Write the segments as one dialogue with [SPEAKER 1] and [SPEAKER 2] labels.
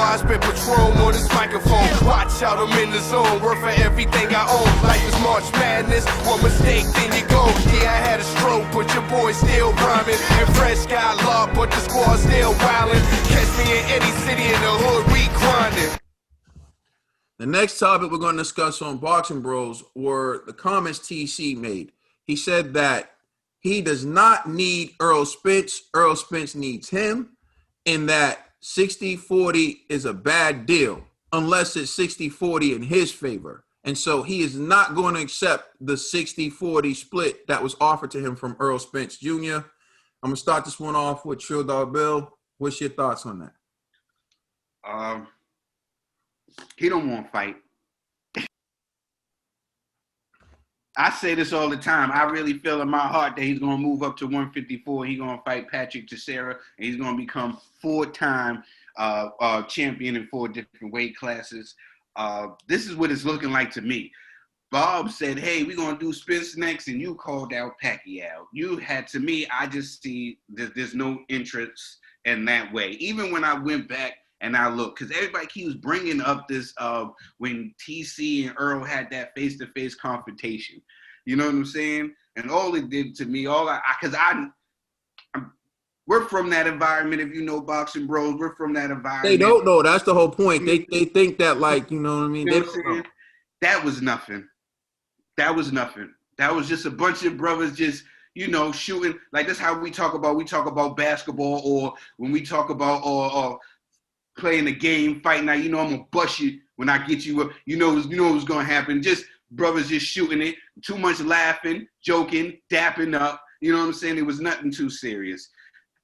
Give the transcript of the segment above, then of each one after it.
[SPEAKER 1] I spit Patron on this microphone. Watch out, I'm in the zone. Worth for everything I own. Life is March Madness. One mistake, then you go. Yeah, I had a stroke, but your boy still rhyming. And Fresh got love, but the squad still wildin'. Catch me in any city in the hood, we grinding.
[SPEAKER 2] The next topic we're going to discuss on Boxing Bros were the comments TC made. He said that he does not need Errol Spence. Errol Spence needs him, and that 60-40 is a bad deal unless it's 60-40 in his favor. And so he is not going to accept the 60-40 split that was offered to him from Errol Spence Jr. I'm going to start this one off with Trill Dog Bill. What's your thoughts on that?
[SPEAKER 3] He don't want to fight. I say this all the time. I really feel in my heart that he's going to move up to 154. He's going to fight Patrick Teixeira, and he's going to become 4-time champion in 4 different weight classes. This is what it's looking like to me. Bob said, hey, we're going to do Spence next, and you called out Pacquiao. To me, I just see that there's no interest in that way. Even when I went back and I looked, because everybody keeps bringing up this when TC and Earl had that face-to-face confrontation. You know what I'm saying? And all it did to me, we're from that environment. If you know Boxing Bros, we're from that environment.
[SPEAKER 2] They don't know. That's the whole point. They think that, like, you know what I mean?
[SPEAKER 3] You know what I'm saying? That was nothing. That was nothing. That was just a bunch of brothers just, shooting. Like, that's how we talk about basketball, or when we talk about or playing a game, fighting. Now, I'm going to bust you when I get you up. You know what's going to happen. Just brothers just shooting it. Too much laughing, joking, dapping up. You know what I'm saying? It was nothing too serious.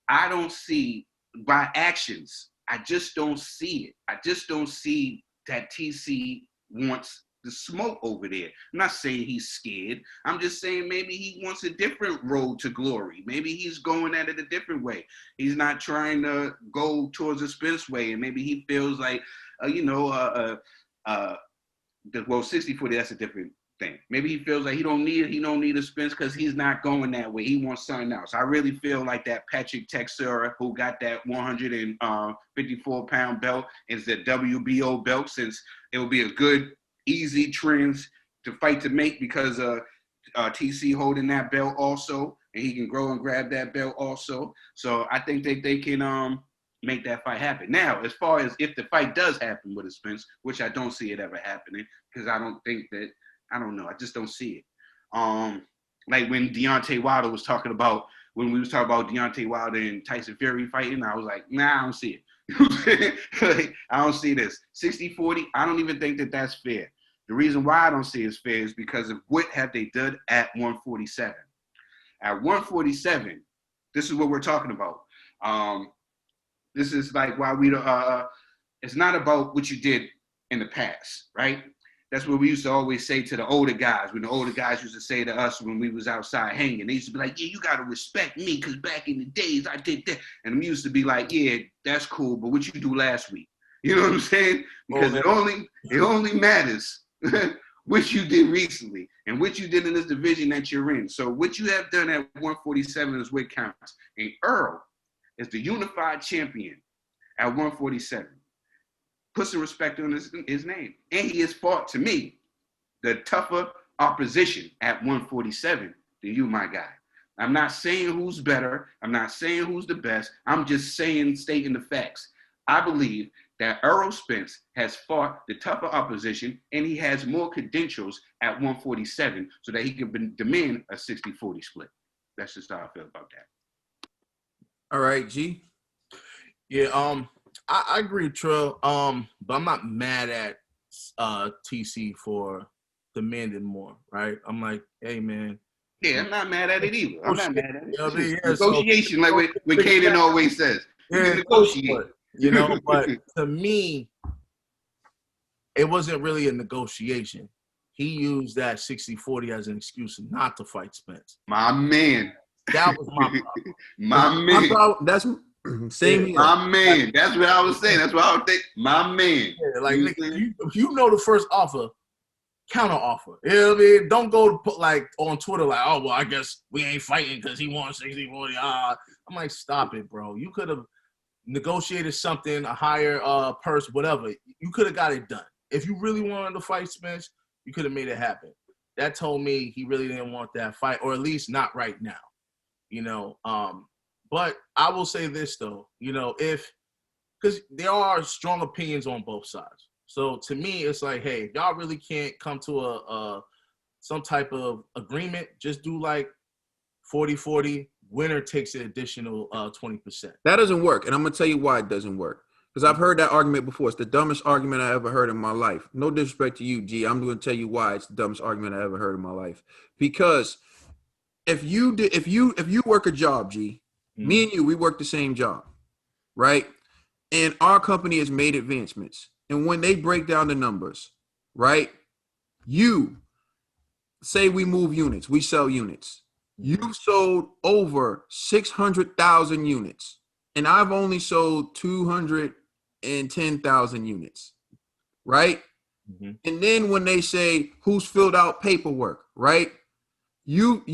[SPEAKER 3] I don't see, by actions, I just don't see it. I just don't see that TC wants the smoke over there. I'm not saying he's scared. I'm just saying maybe he wants a different road to glory. Maybe he's going at it a different way. He's not trying to go towards a Spence way, and maybe he feels like, 60-40, that's a different thing. Maybe he feels like he don't need a Spence because he's not going that way. He wants something else. I really feel like that Patrick Teixeira, who got that 154-pound belt, is the WBO belt, since it will be a good, easy trends to fight to make, because TC holding that belt also, and he can grow and grab that belt also. So I think they can make that fight happen. Now, as far as if the fight does happen with a Spence, which I don't see it ever happening, because I don't know. I just don't see it. Like when Deontay Wilder was talking about, when we was talking about Deontay Wilder and Tyson Fury fighting, I was like, nah, I don't see it. Like, I don't see this. 60-40, I don't even think that that's fair. The reason why I don't see it as fair is because of what have they done at 147. At 147, this is what we're talking about. This is like why we don't, it's not about what you did in the past, right? That's what we used to always say to the older guys, when the older guys used to say to us when we was outside hanging. They used to be like, yeah, you got to respect me because back in the days I did that. And we used to be like, yeah, that's cool, but what you do last week? You know what I'm saying? Because it only matters what you did recently and what you did in this division that you're in. So what you have done at 147 is what counts. And Earl is the unified champion at 147. Put some respect on his name. And he has fought, to me, the tougher opposition at 147 than you, my guy. I'm not saying who's better. I'm not saying who's the best. I'm just stating the facts. I believe that Errol Spence has fought the tougher opposition, and he has more credentials at 147 so that he can demand a 60-40 split. That's just how I feel about that.
[SPEAKER 2] All right, G.
[SPEAKER 4] Yeah, I agree with Trill, but I'm not mad at TC for demanding more, right? I'm like, hey, man.
[SPEAKER 3] Yeah, I'm not mad at it either. I'm not mad at it.
[SPEAKER 4] You know what I mean?
[SPEAKER 3] Negotiation, like what Kaden always says.
[SPEAKER 4] Yeah,
[SPEAKER 3] negotiate.
[SPEAKER 4] But to me, it wasn't really a negotiation. He used that 60-40 as an excuse not to fight Spence.
[SPEAKER 3] My man.
[SPEAKER 4] That was my problem.
[SPEAKER 3] My man.
[SPEAKER 2] That's same here.
[SPEAKER 3] My man. That's what I was saying. That's what I was thinking. My man.
[SPEAKER 4] Yeah, like, if you know the first offer, counter offer. You know what I mean? Don't go to put like on Twitter like, oh, well, I guess we ain't fighting because he wants 60-40. I'm like, stop it, bro. You could have negotiated something, a higher purse, whatever. You could have got it done. If you really wanted to fight Spence, you could have made it happen. That told me he really didn't want that fight, or at least not right now. You know, but I will say this though, you know, because there are strong opinions on both sides. So to me, it's like, hey, if y'all really can't come to a some type of agreement, just do like 40-40. Winner takes an additional 20%.
[SPEAKER 2] That doesn't work, and I'm gonna tell you why it doesn't work. Because I've heard that argument before. It's the dumbest argument I ever heard in my life. No disrespect to you, G. I'm going to tell you why it's the dumbest argument I ever heard in my life. Because if you work a job, G, me and you, we work the same job, right? And our company has made advancements. And when they break down the numbers, right? You say we move units, we sell units. You've sold over 600,000 units, and I've only sold 210,000 units, right? Mm-hmm. And then when they say who's filled out paperwork, right? You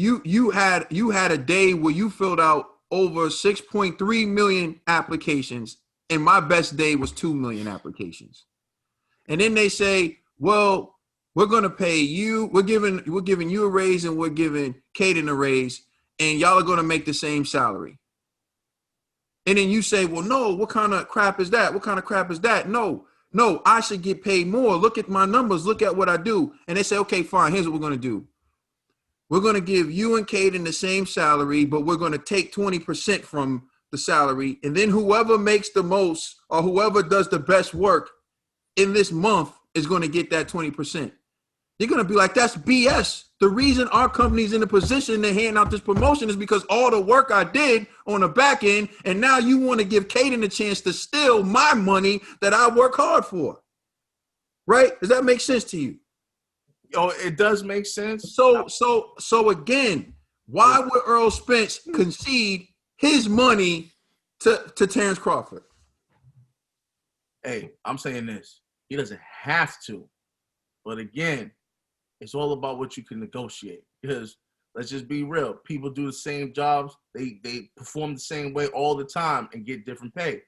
[SPEAKER 2] had a day where you filled out over 6.3 million applications, and my best day was 2 million applications. And then they say, well, we're going to pay you. We're giving you a raise, and we're giving Caden a raise, and y'all are going to make the same salary. And then you say, well, no, what kind of crap is that? What kind of crap is that? No, I should get paid more. Look at my numbers. Look at what I do. And they say, okay, fine. Here's what we're going to do. We're going to give you and Caden the same salary, but we're going to take 20% from the salary. And then whoever makes the most or whoever does the best work in this month is going to get that 20%. You're going to be like, that's BS. The reason our company's in a position to hand out this promotion is because all the work I did on the back end, and now you want to give Caden a chance to steal my money that I work hard for. Right? Does that make sense to you?
[SPEAKER 4] Oh, it does make sense.
[SPEAKER 2] So again, why would Errol Spence concede his money to Terence Crawford?
[SPEAKER 4] Hey, I'm saying this. He doesn't have to. But again, it's all about what you can negotiate, because let's just be real. People do the same jobs. They perform the same way all the time and get different pay.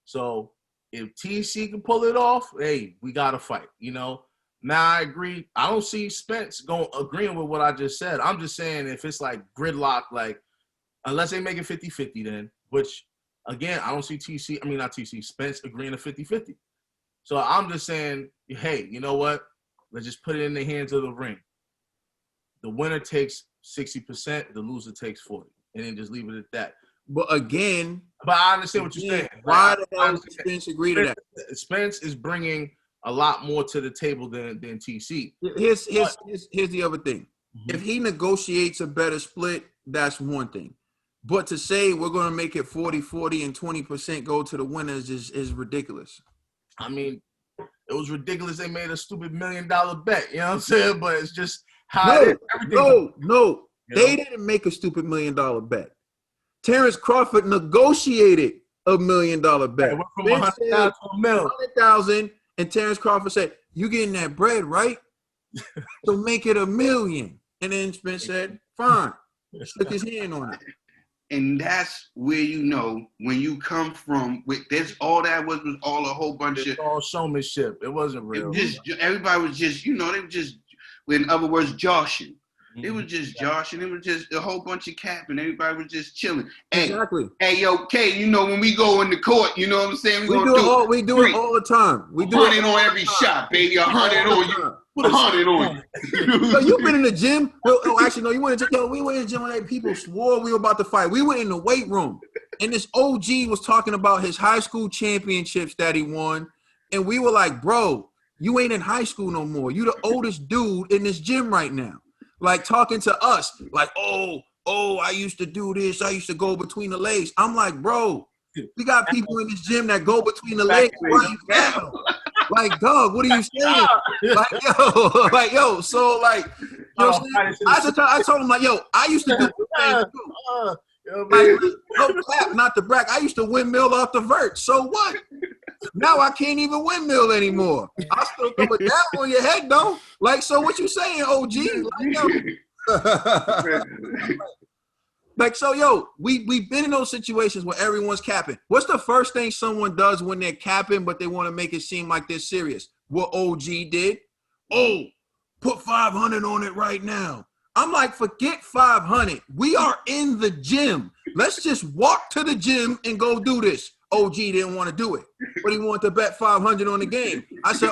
[SPEAKER 4] So if TC can pull it off, hey, we got to fight, you know. Now, I agree. I don't see Spence agreeing with what I just said. I'm just saying if it's like gridlock, like unless they make it 50-50 then, which, again, I don't see Spence agreeing to 50-50. So I'm just saying, hey, you know what? Let's just put it in the hands of the ring. The winner takes 60%, the loser takes 40%, and then just leave it at that.
[SPEAKER 2] But again,
[SPEAKER 4] I understand what you're saying.
[SPEAKER 2] Why the hell did Spence agree to that?
[SPEAKER 4] Spence is bringing a lot more to the table than TC.
[SPEAKER 2] Here's the other thing. Mm-hmm. If he negotiates a better split, that's one thing. But to say we're going to make it 40-40 and 20% go to the winners is ridiculous.
[SPEAKER 4] I mean, it was ridiculous. They made a stupid $1 million bet. You know what I'm saying? But it's just how it is.
[SPEAKER 2] No. They didn't make a stupid $1 million bet. Terence Crawford negotiated a $1 million bet.
[SPEAKER 4] It went from 100,000 to $1 million.
[SPEAKER 2] 100,000, and Terence Crawford said, "You getting that bread, right? So make it $1 million." And then Spence said, "Fine." Shook his hand on it.
[SPEAKER 3] And that's where you know when you come from with this, all that was all a whole bunch of
[SPEAKER 4] all showmanship. It wasn't real.
[SPEAKER 3] Everybody was just, you know, they were just, in other words, joshing. Mm-hmm. It was just joshing. It was just a whole bunch of cap, and everybody was just chilling.
[SPEAKER 2] Exactly.
[SPEAKER 3] Hey, okay, you know, when we go in the court, you know what I'm saying?
[SPEAKER 2] We do it all the time. We do
[SPEAKER 3] 100 on every shot, baby. 100 on you. 100 on you.
[SPEAKER 2] So you've been in the gym? Actually, no. You went to we went in the gym when people swore we were about to fight. We went in the weight room, and this OG was talking about his high school championships that he won, and we were like, "Bro, you ain't in high school no more. You the oldest dude in this gym right now." Like talking to us, like, oh, I used to do this. I used to go between the legs. I'm like, bro, we got people in this gym that go between the legs right now. Like, dog, what are you saying? So like, you know what I'm saying? I told him, like, yo, I used to do the same too. Like, no clap, not the brag. I used to windmill off the vert. So what? Now I can't even windmill anymore. I still throw it down on your head, though. Like, so what you saying, OG? Like, Like, so, yo, we've been in those situations where everyone's capping. What's the first thing someone does when they're capping, but they want to make it seem like they're serious? What OG did? Oh, put 500 on it right now. I'm like, forget 500. We are in the gym. Let's just walk to the gym and go do this. OG didn't want to do it, but he wanted to bet 500 on the game. I said,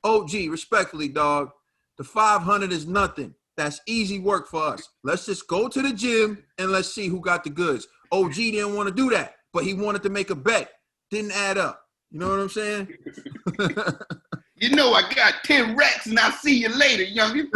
[SPEAKER 2] OG, respectfully, dog, the 500 is nothing. That's easy work for us. Let's just go to the gym and let's see who got the goods. OG didn't want to do that, but he wanted to make a bet. Didn't add up. You know what I'm saying?
[SPEAKER 3] You know I got 10 racks and I'll see you later, youngin.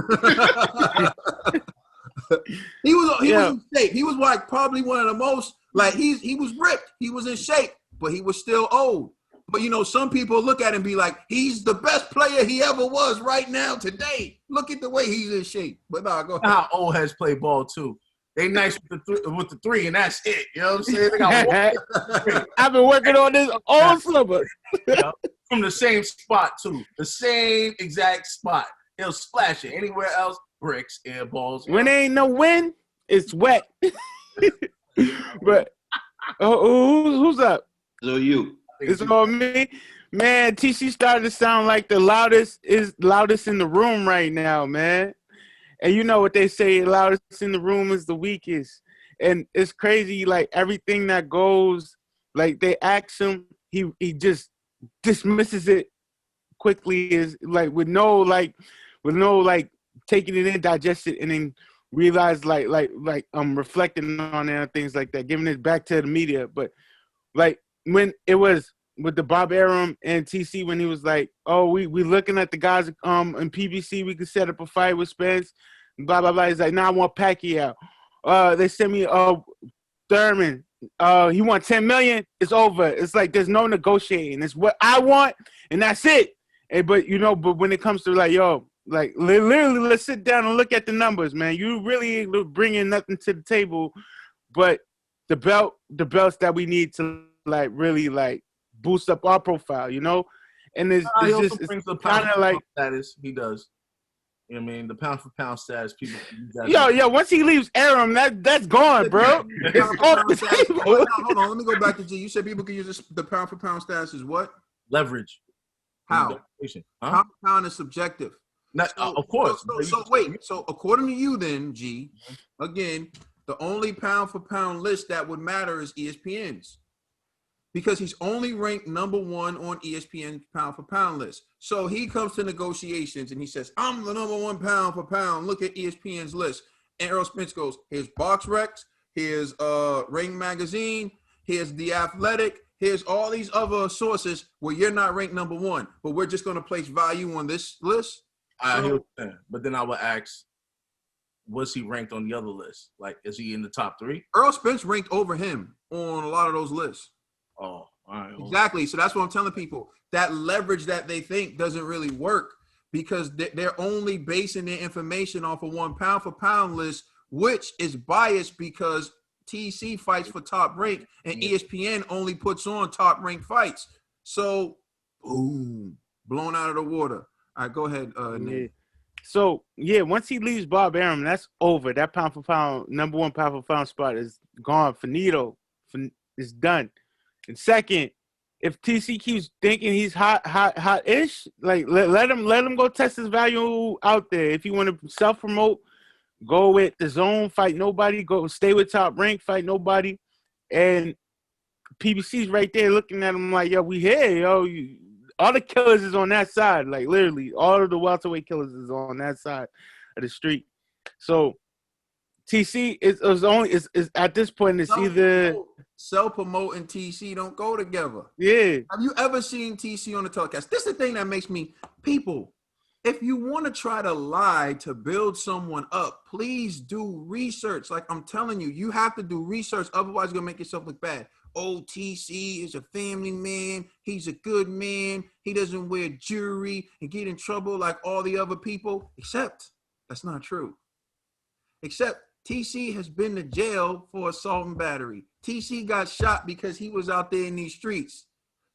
[SPEAKER 2] He was in shape. He was like probably one of the most, like he was ripped. He was in shape, but he was still old. But, you know, some people look at him and be like, he's the best player he ever was right now today. Look at the way he's in shape. But nah, go ahead.
[SPEAKER 4] How old heads play ball, too. They nice with the three, and that's it. You know what I'm saying? They got
[SPEAKER 5] I've been working on this all summer.
[SPEAKER 4] From the same spot, too. The same exact spot. He'll splash it. Anywhere else, bricks, air balls.
[SPEAKER 5] When there ain't no wind, it's wet. But who's up?
[SPEAKER 3] So you.
[SPEAKER 5] It's on me. Man, TC started to sound like the loudest in the room right now, man. And you know what they say, the loudest in the room is the weakest. And it's crazy, like everything that goes, like they ask him, he just dismisses it quickly, is like with no taking it in, digest it, and then realize like reflecting on it and things like that, giving it back to the media. But like when it was with the Bob Arum and TC, when he was like, oh, we looking at the guys in PBC, we could set up a fight with Spence, blah, blah, blah. He's like, nah, I want Pacquiao. They sent me Thurman. He want 10 million. It's over. It's like there's no negotiating. It's what I want, and that's it. But when it comes to like, yo, like literally, let's sit down and look at the numbers, man. You really ain't bringing nothing to the table, but the belts that we need to like really like boost up our profile, you know. And it's kind of like
[SPEAKER 4] status. He does. You know what I mean? The pound for pound status. People.
[SPEAKER 5] Yo. Once he leaves Arum, that's gone, bro. It's off the table.
[SPEAKER 2] Hold on. Let me go back to G. You said people can use the pound for pound status is what?
[SPEAKER 4] Leverage.
[SPEAKER 2] How? Pound for pound is subjective.
[SPEAKER 4] Of course.
[SPEAKER 2] So according to you, then G, again, the only pound for pound list that would matter is ESPN's. Because he's only ranked number 1 on ESPN's pound for pound list. So he comes to negotiations and he says, I'm the number 1 pound for pound. Look at ESPN's list. And Errol Spence goes, here's BoxRec, here's Ring Magazine, here's The Athletic, here's all these other sources where you're not ranked number 1, but we're just going to place value on this list.
[SPEAKER 4] I hear what you're saying. But then I would ask, was he ranked on the other list? Like, is he in the top 3?
[SPEAKER 2] Errol Spence ranked over him on a lot of those lists.
[SPEAKER 4] Oh, all right.
[SPEAKER 2] Exactly. So that's what I'm telling people. That leverage that they think doesn't really work because they're only basing their information off of one pound for pound list, which is biased because TC fights for top rank and ESPN only puts on top rank fights. So, boom, blown out of the water. All right, go ahead, Nate.
[SPEAKER 5] So, once he leaves Bob Arum, that's over. That pound for pound, number 1 pound for pound spot is gone. Finito. It's done. And second, if TC keeps thinking he's hot-ish, like let him go test his value out there. If you want to self-promote, go with the zone, fight nobody. Go stay with top rank, fight nobody. And PBC's right there looking at him like, yo, we here, yo. All the killers is on that side. Like literally, all of the welterweight killers is on that side of the street. So TC is at this point it's either
[SPEAKER 2] self-promote and TC don't go together.
[SPEAKER 5] Yeah.
[SPEAKER 2] Have you ever seen TC on the telecast? This is the thing that makes me people. If you want to try to lie to build someone up, please do research. Like I'm telling you, you have to do research. Otherwise, you're gonna make yourself look bad. Oh, TC is a family man. He's a good man. He doesn't wear jewelry and get in trouble like all the other people. Except that's not true. Except TC has been to jail for assault and battery. TC got shot because he was out there in these streets.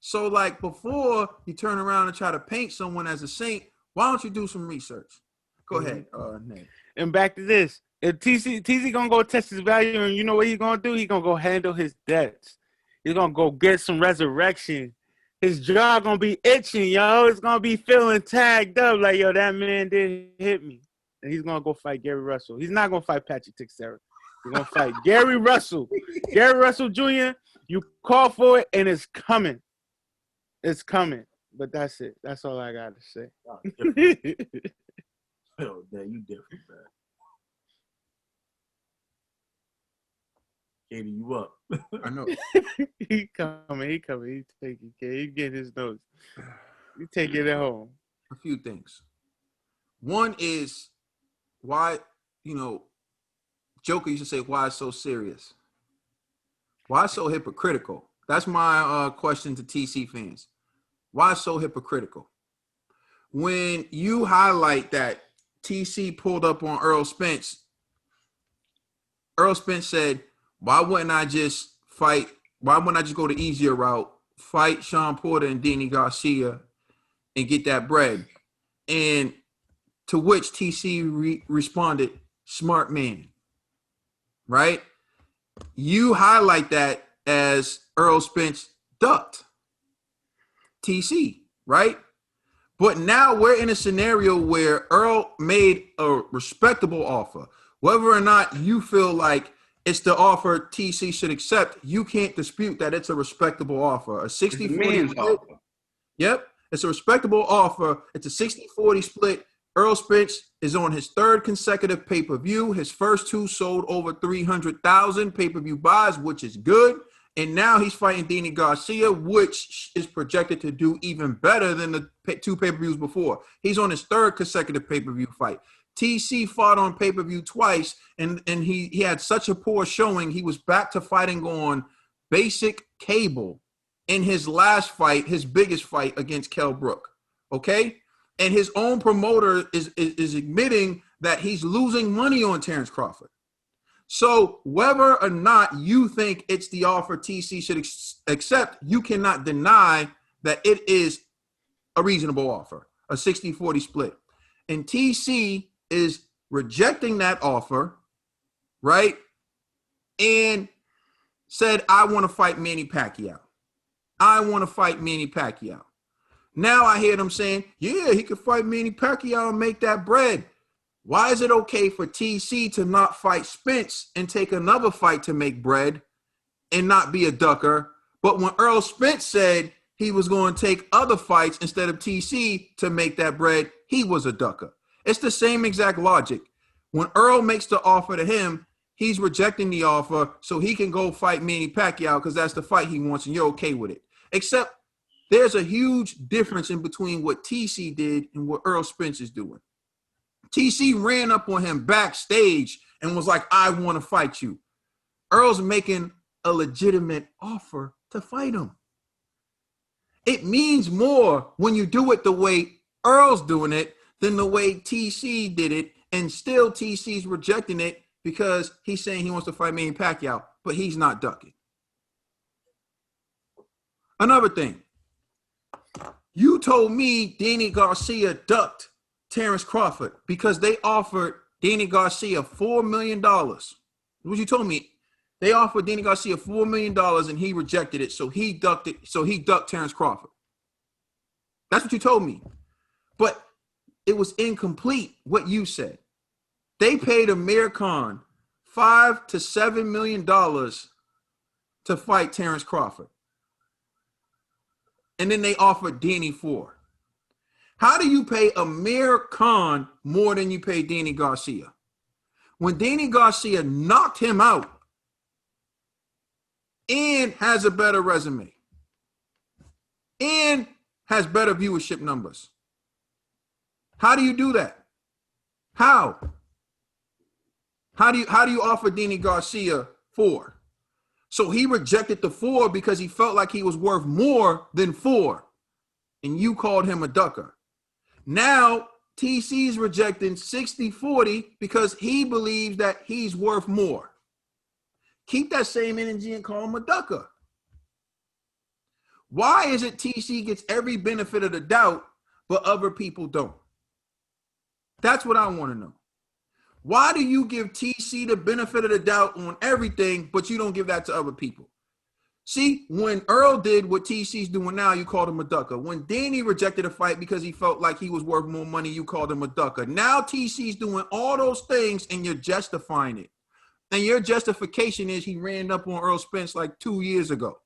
[SPEAKER 2] So like before you turn around and try to paint someone as a saint, why don't you do some research? Go ahead, Nate.
[SPEAKER 5] And back to this. If TC gonna go test his value, and you know what he's gonna do? He's gonna go handle his debts. He's gonna go get some resurrection. His jaw gonna be itching, yo. It's gonna be feeling tagged up like, yo, that man did hit me. And he's gonna go fight Gary Russell. He's not gonna fight Patrick Teixeira. He's gonna fight Gary Russell. Gary Russell Jr., you call for it, and it's coming. It's coming. But that's it. That's all I gotta say.
[SPEAKER 4] Oh, yo, man, you different, man. Katie, you up?
[SPEAKER 2] I know.
[SPEAKER 5] He coming. He taking care. He getting his notes. He taking it home.
[SPEAKER 2] A few things. One is why, Joker used to say, why so serious? Why so hypocritical? That's my question to TC fans. Why so hypocritical? When you highlight that TC pulled up on Errol Spence said, why wouldn't I just fight? Why wouldn't I just go the easier route, fight Sean Porter and Danny Garcia and get that bread? And to which TC responded, smart man, right? You highlight that as Errol Spence ducked TC, right? But now we're in a scenario where Earl made a respectable offer. Whether or not you feel like it's the offer TC should accept, you can't dispute that it's a respectable offer. A 60-40 split. Yep, it's a respectable offer. It's a 60-40 split. Errol Spence is on his third consecutive pay-per-view. His first two sold over 300,000 pay-per-view buys, which is good. And now he's fighting Danny Garcia, which is projected to do even better than the two pay-per-views before. He's on his third consecutive pay-per-view fight. TC fought on pay-per-view twice, and he had such a poor showing, he was back to fighting on basic cable in his last fight, his biggest fight against Kell Brook, okay? And his own promoter is admitting that he's losing money on Terence Crawford. So whether or not you think it's the offer TC should accept, you cannot deny that it is a reasonable offer, a 60-40 split. And TC is rejecting that offer, right? And said, I want to fight Manny Pacquiao. I want to fight Manny Pacquiao. Now I hear them saying, yeah, he could fight Manny Pacquiao and make that bread. Why is it okay for TC to not fight Spence and take another fight to make bread and not be a ducker? But when Errol Spence said he was going to take other fights instead of TC to make that bread, he was a ducker. It's the same exact logic. When Earl makes the offer to him, he's rejecting the offer so he can go fight Manny Pacquiao because that's the fight he wants and you're okay with it. Except there's a huge difference in between what TC did and what Errol Spence is doing. TC ran up on him backstage and was like, I want to fight you. Earl's making a legitimate offer to fight him. It means more when you do it the way Earl's doing it than the way TC did it, and still TC's rejecting it because he's saying he wants to fight Manny Pacquiao, but he's not ducking. Another thing, you told me Danny Garcia ducked Terence Crawford because they offered Danny Garcia $4 million. What you told me? They offered Danny Garcia $4 million and he rejected it, so he ducked it. So he ducked Terence Crawford. That's what you told me. But it was incomplete what you said. They paid Amir Khan $5 to $7 million to fight Terence Crawford. And then they offered Danny $4. How do you pay Amir Khan more than you pay Danny Garcia? When Danny Garcia knocked him out and has a better resume and has better viewership numbers. How do you do that? How? How do you offer Danny Garcia $4? So he rejected the $4 because he felt like he was worth more than $4. And you called him a ducker. Now TC's rejecting 60-40 because he believes that he's worth more. Keep that same energy and call him a ducker. Why is it TC gets every benefit of the doubt, but other people don't? That's what I want to know. Why do you give TC the benefit of the doubt on everything, but you don't give that to other people? See, when Earl did what TC's doing now, you called him a ducker. When Danny rejected a fight because he felt like he was worth more money, you called him a ducker. Now TC's doing all those things and you're justifying it. And your justification is he ran up on Errol Spence like 2 years ago.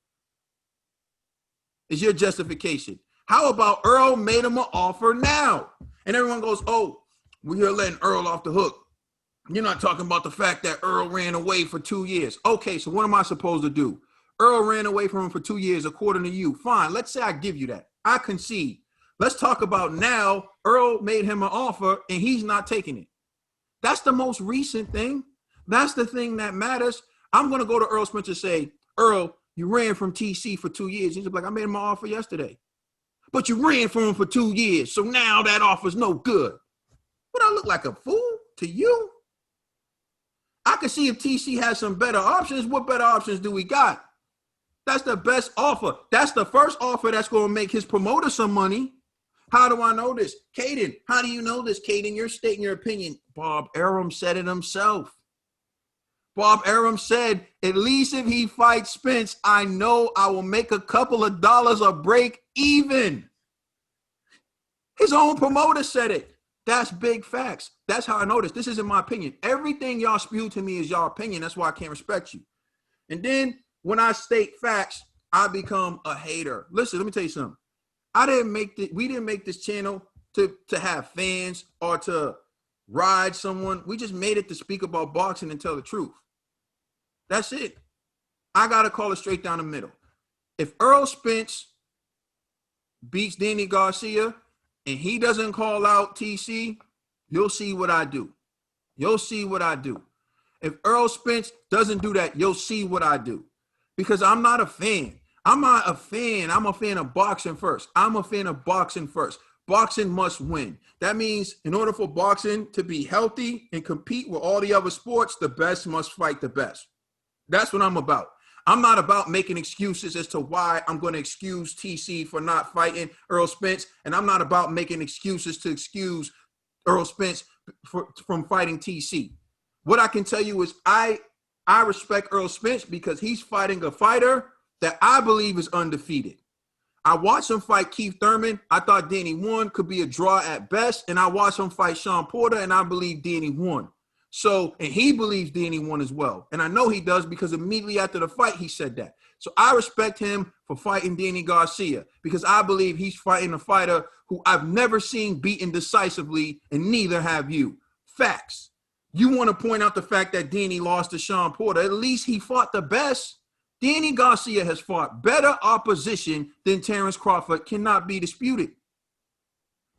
[SPEAKER 2] Is your justification. How about Earl made him an offer now? And everyone goes, oh, we're letting Earl off the hook. You're not talking about the fact that Earl ran away for 2 years. Okay, so what am I supposed to do? Earl ran away from him for 2 years, according to you. Fine, let's say I give you that. I concede. Let's talk about now. Earl made him an offer, and he's not taking it. That's the most recent thing. That's the thing that matters. I'm going to go to Errol Spence and say, Earl, you ran from TC for 2 years. He's like, I made him an offer yesterday. But you ran from him for 2 years, so now that offer's no good. Would I look like a fool to you? I can see if TC has some better options. What better options do we got? That's the best offer. That's the first offer that's going to make his promoter some money. How do I know this? Caden, how do you know this, Caden? You're stating your opinion. Bob Arum said it himself. Bob Arum said, at least if he fights Spence, I know I will make a couple of dollars a break even. His own promoter said it. That's big facts. That's how I know this. This isn't my opinion. Everything y'all spew to me is y'all opinion. That's why I can't respect you. And then when I state facts, I become a hater. Listen, let me tell you something. We didn't make this channel to have fans or to ride someone. We just made it to speak about boxing and tell the truth. That's it. I got to call it straight down the middle. If Errol Spence beats Danny Garcia and he doesn't call out TC, you'll see what I do. You'll see what I do. If Errol Spence doesn't do that, you'll see what I do. Because I'm not a fan. I'm not a fan. I'm a fan of boxing first. I'm a fan of boxing first. Boxing must win. That means in order for boxing to be healthy and compete with all the other sports, the best must fight the best. That's what I'm about. I'm not about making excuses as to why I'm going to excuse TC for not fighting Errol Spence, and I'm not about making excuses to excuse Errol Spence from fighting TC. What I can tell you is I respect Errol Spence because he's fighting a fighter that I believe is undefeated. I watched him fight Keith Thurman. I thought Danny won, could be a draw at best. And I watched him fight Sean Porter, and I believe Danny won. So, and he believes Danny won as well. And I know he does because immediately after the fight, he said that. So I respect him for fighting Danny Garcia because I believe he's fighting a fighter who I've never seen beaten decisively, and neither have you. Facts. You want to point out the fact that Danny lost to Sean Porter. At least he fought the best. Danny Garcia has fought better opposition than Terence Crawford. Cannot be disputed.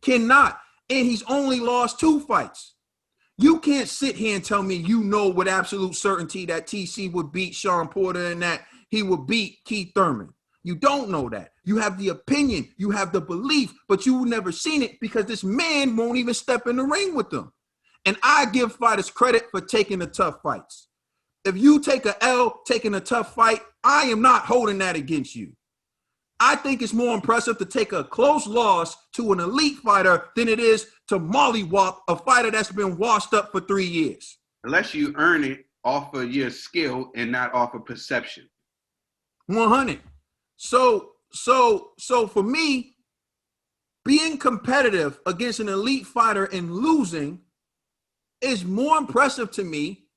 [SPEAKER 2] Cannot. And he's only lost 2 fights. You can't sit here and tell me you know with absolute certainty that TC would beat Sean Porter and that he would beat Keith Thurman. You don't know that. You have the opinion. You have the belief, but you've never seen it because this man won't even step in the ring with them. And I give fighters credit for taking the tough fights. If you take a L, taking a tough fight, I am not holding that against you. I think it's more impressive to take a close loss to an elite fighter than it is to mollywop a fighter that's been washed up for 3 years.
[SPEAKER 3] Unless you earn it off of your skill and not off of perception.
[SPEAKER 2] 100. So for me, being competitive against an elite fighter and losing is more impressive to me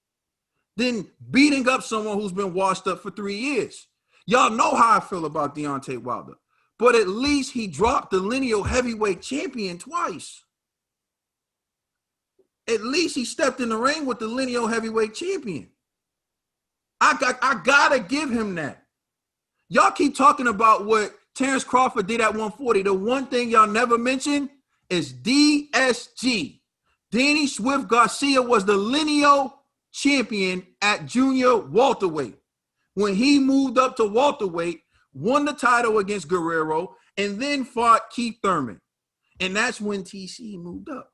[SPEAKER 2] than beating up someone who's been washed up for 3 years. Y'all know how I feel about Deontay Wilder, but at least he dropped the lineal heavyweight champion twice. At least he stepped in the ring with the lineal heavyweight champion. I gotta give him that. Y'all keep talking about what Terence Crawford did at 140. The one thing y'all never mention is DSG. Danny Swift Garcia was the lineal champion at junior welterweight. When he moved up to welterweight, won the title against Guerrero, and then fought Keith Thurman. And that's when TC moved up.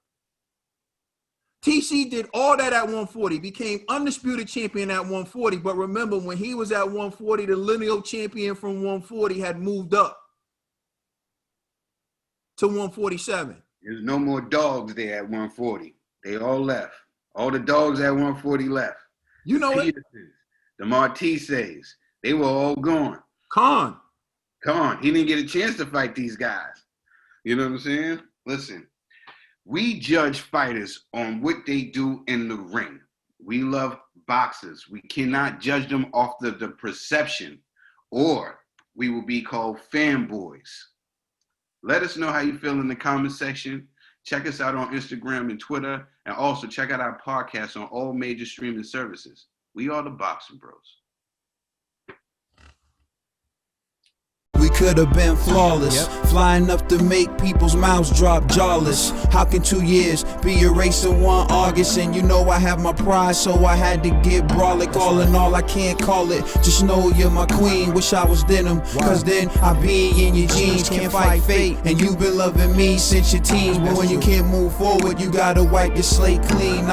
[SPEAKER 2] TC did all that at 140, became undisputed champion at 140. But remember, when he was at 140, the lineal champion from 140 had moved up to 147.
[SPEAKER 3] There's no more dogs there at 140. They all left. All the dogs at 140 left.
[SPEAKER 2] You know it.
[SPEAKER 3] Petersons, the Martises, they were all gone.
[SPEAKER 2] Khan.
[SPEAKER 3] Come on, he didn't get a chance to fight these guys. You know what I'm saying? Listen, we judge fighters on what they do in the ring. We love boxers. We cannot judge them off the perception, or we will be called fanboys. Let us know how you feel in the comment section. Check us out on Instagram and Twitter, and also check out our podcast on all major streaming services. We are the Boxing Bros.
[SPEAKER 6] We could have been flawless, flying up to make people's mouths drop jawless. How can 2 years be erased in 1 August? And you know I have my pride, so I had to get brolic. All in all, I can't call it. Just know you're my queen. Wish I was denim, cause then I be in your jeans. Can't fight fate, and you've been loving me since your teens. But when you can't move forward, you gotta wipe your slate clean.